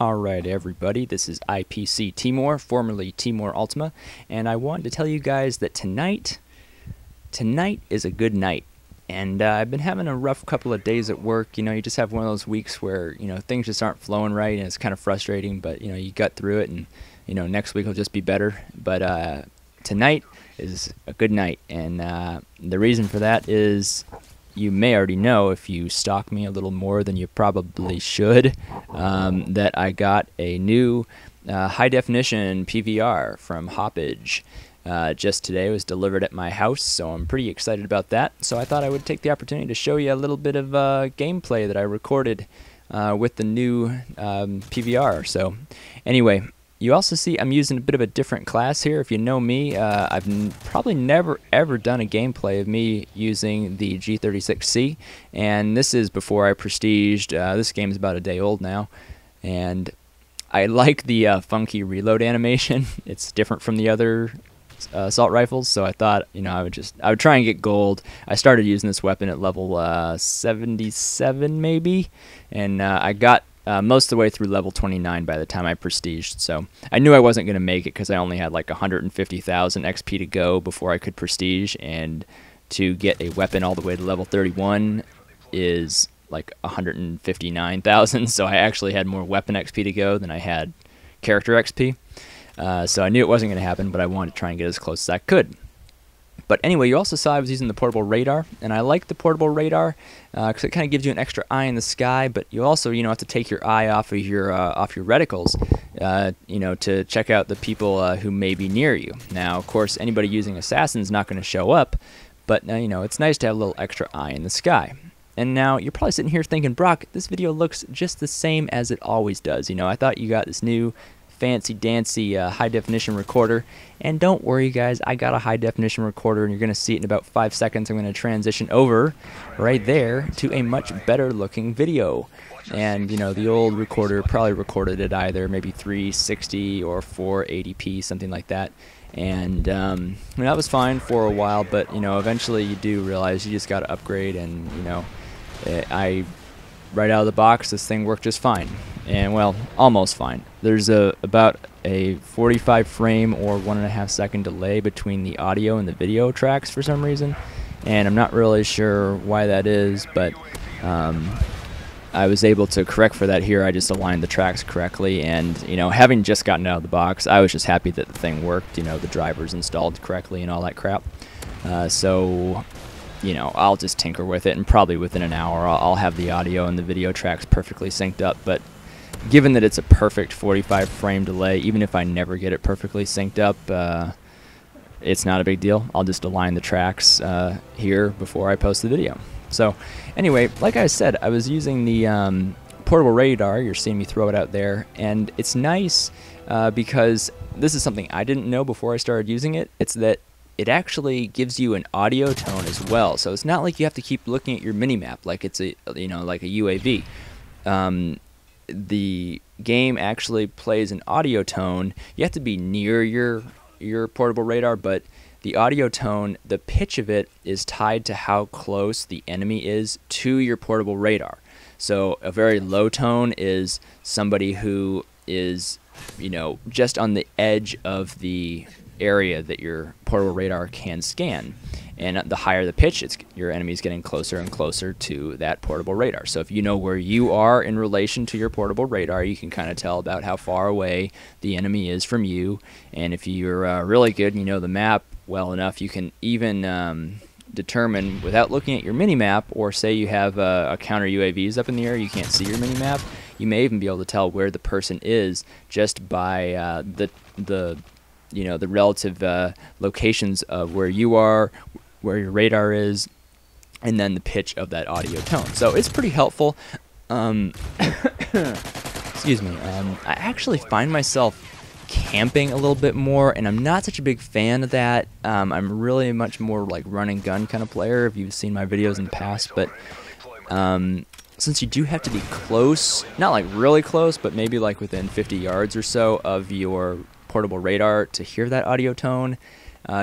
Alright everybody, this is IPC Timor, formerly Timor Ultima, and I wanted to tell you guys that tonight is a good night. And I've been having a rough couple of days at work. You just have one of those weeks where, things just aren't flowing right and it's kind of frustrating, but, you gut through it and, next week will just be better. But tonight is a good night, and the reason for that is you may already know if you stalk me a little more than you probably should, that I got a new high-definition PVR from Hoppage. Just today. It was delivered at my house, so I'm pretty excited about that. So I thought I would take the opportunity to show you a little bit of gameplay that I recorded with the new PVR. So anyway, you also see I'm using a bit of a different class here. If you know me, I've probably never ever done a gameplay of me using the G36C, and this is before I prestiged. This game's about a day old now, and I like the funky reload animation. It's different from the other assault rifles, so I thought I would try and get gold. I started using this weapon at level 77 maybe, and I got most of the way through level 29 by the time I prestiged, so I knew I wasn't going to make it because I only had like 150,000 XP to go before I could prestige, and to get a weapon all the way to level 31 is like 159,000, so I actually had more weapon XP to go than I had character XP. So I knew it wasn't going to happen, but I wanted to try and get as close as I could. But anyway, you also saw I was using the portable radar, and I like the portable radar because it kind of gives you an extra eye in the sky. But you also, have to take your eye off of your reticles, to check out the people who may be near you. Now, of course, anybody using Assassin's not going to show up, but it's nice to have a little extra eye in the sky. And now you're probably sitting here thinking, Brock, this video looks just the same as it always does. I thought you got this new fancy dancy high definition recorder, and don't worry guys, I got a high definition recorder, and you're gonna see it in about 5 seconds. I'm gonna transition over right there to a much better looking video. And the old recorder probably recorded it either maybe 360 or 480p, something like that. And that was fine for a while, but eventually you do realize you just got to upgrade. And right out of the box, this thing worked just fine, and well, almost fine. There's about a 45 frame or 1.5 second delay between the audio and the video tracks for some reason, and I'm not really sure why that is, but I was able to correct for that here. I just aligned the tracks correctly, and having just gotten out of the box, I was just happy that the thing worked. The drivers installed correctly and all that crap. So I'll just tinker with it, and probably within an hour I'll have the audio and the video tracks perfectly synced up. But given that it's a perfect 45 frame delay, even if I never get it perfectly synced up, it's not a big deal. I'll just align the tracks here before I post the video. So anyway, like I said, I was using the portable radar. You're seeing me throw it out there, and it's nice because this is something I didn't know before I started using it. It's that it actually gives you an audio tone as well. So it's not like you have to keep looking at your minimap like it's a like a UAV. The game actually plays an audio tone. You have to be near your portable radar, but the audio tone, the pitch of it is tied to how close the enemy is to your portable radar. So a very low tone is somebody who is just on the edge of the area that your portable radar can scan, and the higher the pitch, your enemy's getting closer and closer to that portable radar. So if you know where you are in relation to your portable radar, you can kind of tell about how far away the enemy is from you. And if you're really good and you know the map well enough, you can even determine, without looking at your mini-map, or say you have a counter UAVs up in the air, you can't see your mini-map, you may even be able to tell where the person is just by the relative locations of where you are, where your radar is, and then the pitch of that audio tone. So it's pretty helpful. Excuse me. I actually find myself camping a little bit more, and I'm not such a big fan of that. I'm really much more like run and gun kind of player, if you've seen my videos in the past, but since you do have to be close, not like really close, but maybe like within 50 yards or so of your portable radar to hear that audio tone,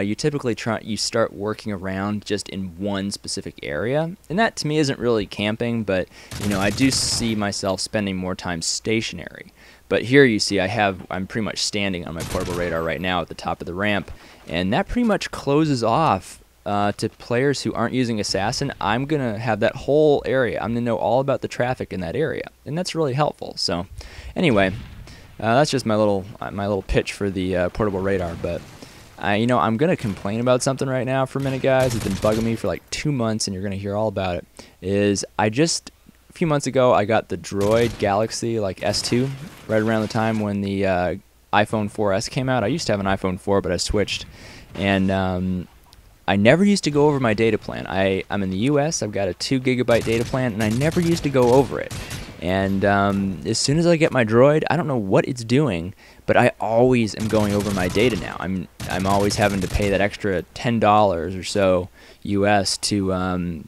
you typically start working around just in one specific area, and that to me isn't really camping, but I do see myself spending more time stationary. But here you see I'm pretty much standing on my portable radar right now at the top of the ramp, and that pretty much closes off to players who aren't using Assassin. I'm going to have that whole area. I'm going to know all about the traffic in that area, and that's really helpful. So anyway, that's just my little pitch for the portable radar. But I'm going to complain about something right now for a minute, guys. It's been bugging me for like 2 months, and you're going to hear all about it. A few months ago, I got the Droid Galaxy like S2 right around the time when the iPhone 4S came out. I used to have an iPhone 4, but I switched, and I never used to go over my data plan. I'm in the U.S. I've got a 2 gigabyte data plan, and I never used to go over it. And as soon as I get my Droid, I don't know what it's doing, but I always am going over my data now. I'm always having to pay that extra $10 or so U.S. to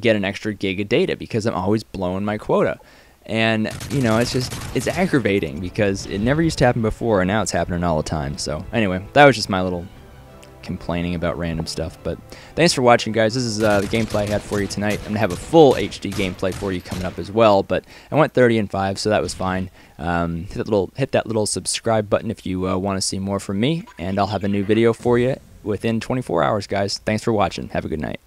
get an extra gig of data because I'm always blowing my quota. And it's aggravating because it never used to happen before, and now it's happening all the time. So anyway, that was just my little complaining about random stuff. But thanks for watching, guys. This is the gameplay I had for you tonight. I'm gonna have a full HD gameplay for you coming up as well, but I went 30 and 5, so that was fine. Hit that little subscribe button if you want to see more from me, and I'll have a new video for you within 24 hours, guys. Thanks for watching. Have a good night.